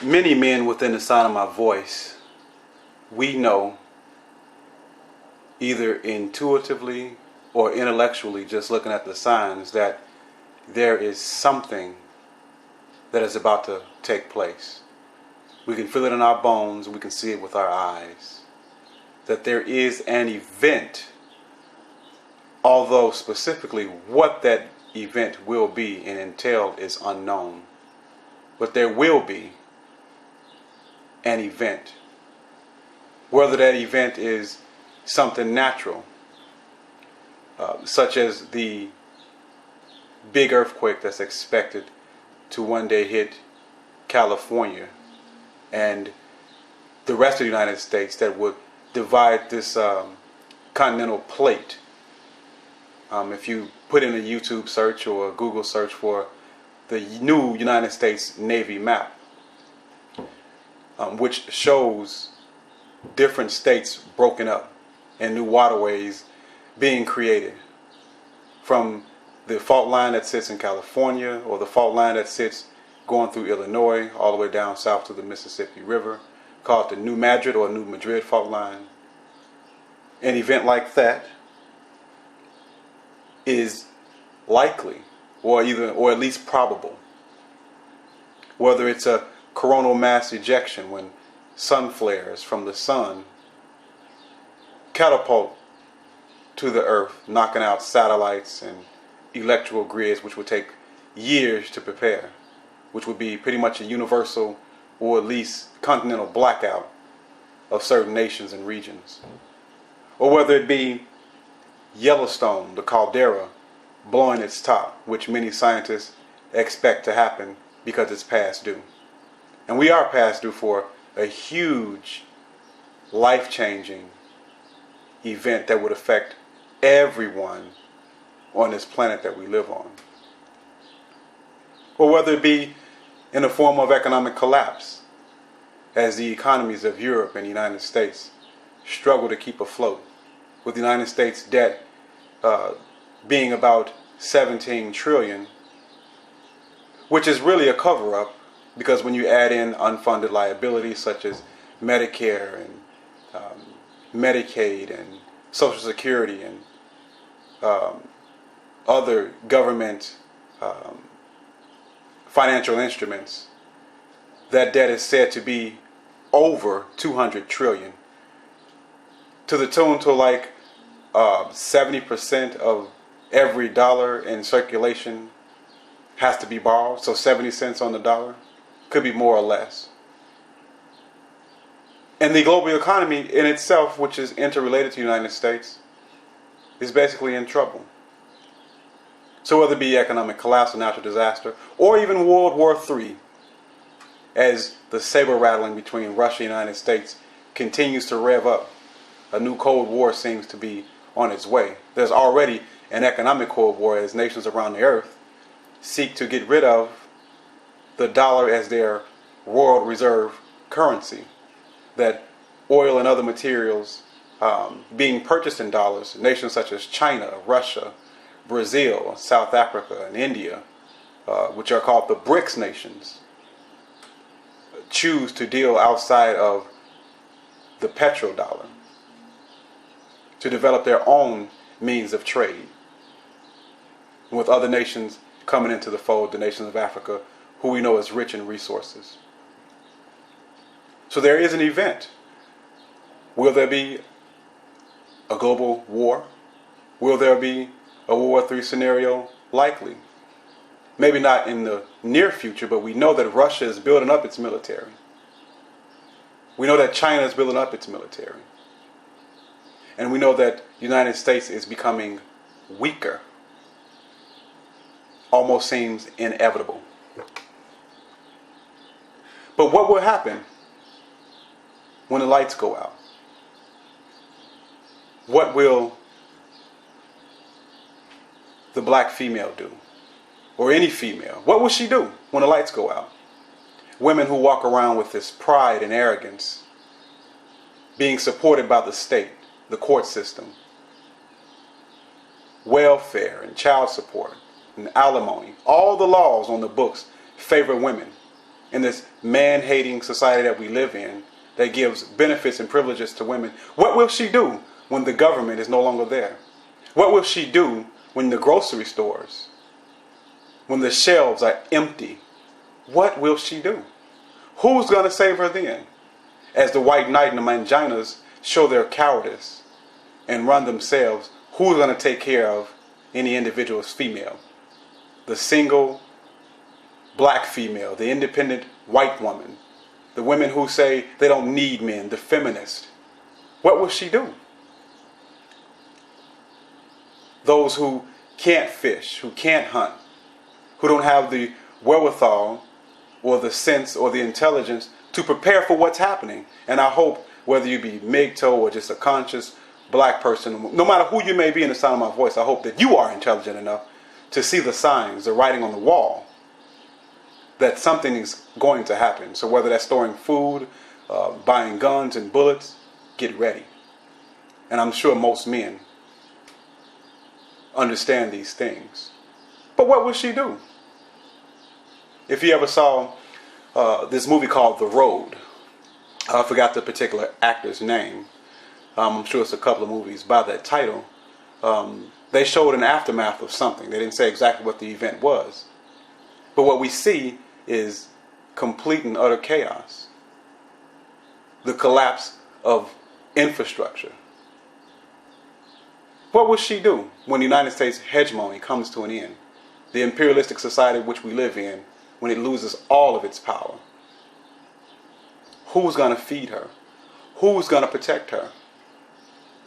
Many men within the sound of my voice, we know either intuitively or intellectually, just looking at the signs, that there is something that is about to take place. We can feel it in our bones, we can see it with our eyes. That there is an event, although specifically what that event will be and entail is unknown. But there will be an event. Whether that event is something natural, such as the big earthquake that's expected to one day hit California and the rest of the United States, that would divide this continental plate. If you put in a YouTube search or a Google search for the new United States Navy map, which shows different states broken up and new waterways being created, from the fault line that sits in California, or the fault line that sits going through Illinois all the way down south to the Mississippi River, called the New Madrid or New Madrid fault line. An event like that is likely, or at least probable. Whether it's a coronal mass ejection, when sun flares from the sun catapult to the earth, knocking out satellites and electrical grids, which would take years to prepare, which would be pretty much a universal or at least continental blackout of certain nations and regions. Or whether it be Yellowstone, the caldera, blowing its top, which many scientists expect to happen because it's past due. And we are past due for a huge, life-changing event that would affect everyone on this planet that we live on. Or whether it be in the form of economic collapse, as the economies of Europe and the United States struggle to keep afloat, with the United States debt being about 17 trillion, which is really a cover-up, because when you add in unfunded liabilities such as Medicare and Medicaid and Social Security and other government financial instruments, that debt is said to be over 200 trillion, to the tune to like 70% of every dollar in circulation has to be borrowed. So 70 cents on the dollar, could be more or less. And the global economy in itself, which is interrelated to the United States, is basically in trouble. So whether it be economic collapse or natural disaster, or even World War III, as the saber rattling between Russia and the United States continues to rev up, a new Cold War seems to be on its way. There's already an economic Cold War as nations around the earth seek to get rid of the dollar as their world reserve currency. That oil and other materials being purchased in dollars, nations such as China, Russia, Brazil, South Africa, and India, which are called the BRICS nations, choose to deal outside of the petrodollar to develop their own means of trade, with other nations coming into the fold, the nations of Africa, who we know is rich in resources. So there is an event. Will there be a global war? Will there be a World War III scenario? Likely. Maybe not in the near future, but we know that Russia is building up its military. We know that China is building up its military. And we know that the United States is becoming weaker. Almost seems inevitable. But what will happen when the lights go out? What will the black female do? Or any female? What will she do when the lights go out? Women who walk around with this pride and arrogance, being supported by the state, the court system, welfare and child support and alimony, all the laws on the books favor women. in this man-hating society that we live in, that gives benefits and privileges to women, what will she do when the government is no longer there? What will she do when the grocery stores, when the shelves are empty? What will she do? Who's going to save her then? As the white knight and the manginas show their cowardice and run themselves, who's going to take care of any individual's female? The single black female, the independent white woman, the women who say they don't need men, the feminist. What will she do? Those who can't fish, who can't hunt, who don't have the wherewithal or the sense or the intelligence to prepare for what's happening. And I hope, whether you be MGTOW or just a conscious black person, no matter who you may be in the sound of my voice, I hope that you are intelligent enough to see the signs, the writing on the wall, that something is going to happen. So whether that's storing food, buying guns and bullets, get ready. And I'm sure most men understand these things. But what will she do? If you ever saw this movie called The Road, I forgot the particular actor's name. I'm sure it's a couple of movies by that title. They showed an aftermath of something. They didn't say exactly what the event was. But what we see is complete and utter chaos. The collapse of infrastructure. What will she do when the United States hegemony comes to an end? The imperialistic society which we live in, when it loses all of its power. Who's going to feed her? Who's going to protect her?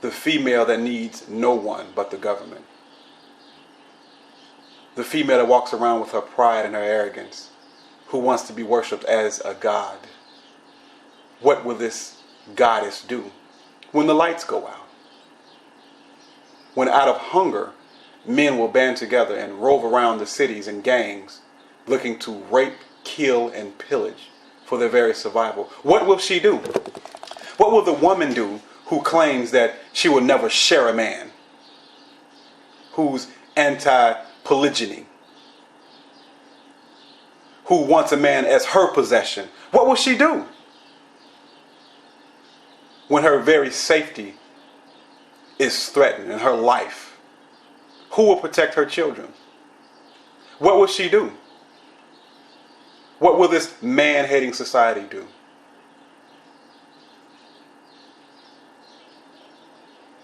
The female that needs no one but the government. The female that walks around with her pride and her arrogance, who wants to be worshipped as a god. What will this goddess do when the lights go out? When out of hunger, men will band together and rove around the cities in gangs, looking to rape, kill, and pillage for their very survival. What will she do? What will the woman do who claims that she will never share a man? Who's anti-polygyny? Who wants a man as her possession? What will she do when her very safety is threatened in her life? Who will protect her children? What will she do? What will this man-hating society do?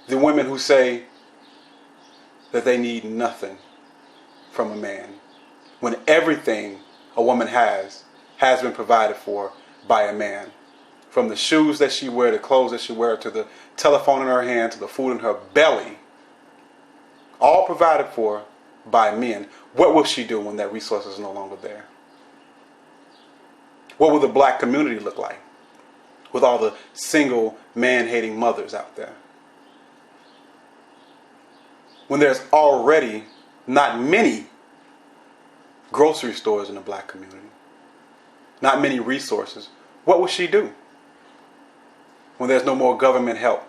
The women who say that they need nothing from a man, when everything a woman has been provided for by a man. From the shoes that she wears, the clothes that she wears, to the telephone in her hand, to the food in her belly, all provided for by men. What will she do when that resource is no longer there? What will the black community look like with all the single man-hating mothers out there? When there's already not many grocery stores in the black community, not many resources, what will she do when there's no more government help?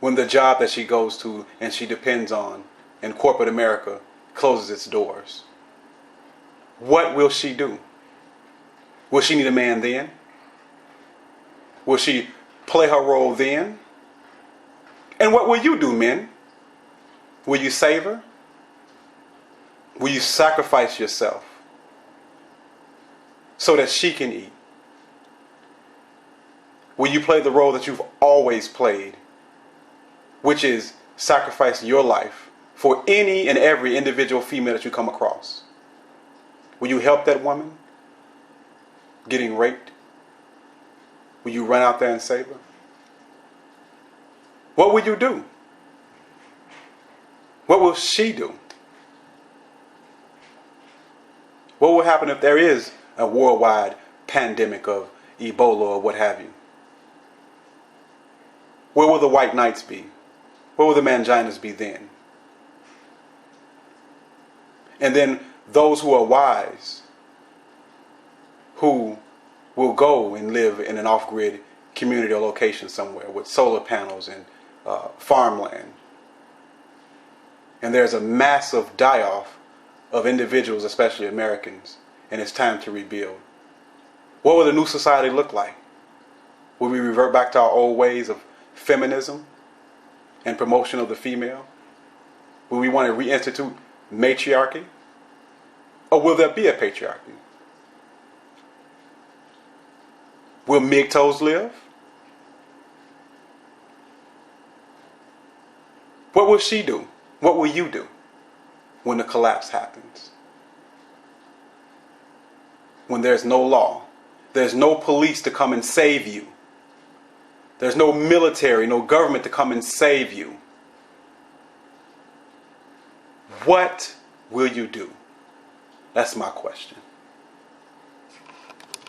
When the job that she goes to and she depends on in corporate America closes its doors? What will she do? Will she need a man then? Will she play her role then? And what will you do, men? Will you save her? Will you sacrifice yourself so that she can eat? Will you play the role that you've always played, which is sacrifice your life for any and every individual female that you come across? Will you help that woman getting raped? Will you run out there and save her? What will you do? What will she do? What will happen if there is a worldwide pandemic of Ebola or what have you? Where will the white knights be? Where will the manginas be then? And then those who are wise, who will go and live in an off-grid community or location somewhere with solar panels and farmland. And there's a massive die-off of individuals, especially Americans, and it's time to rebuild. What will the new society look like? Will we revert back to our old ways of feminism and promotion of the female? Will we want to reinstitute matriarchy? Or will there be a patriarchy? Will MGTOWs live? What will she do? What will you do when the collapse happens? When there's no law, there's no police to come and save you. There's no military, no government to come and save you. What will you do? That's my question.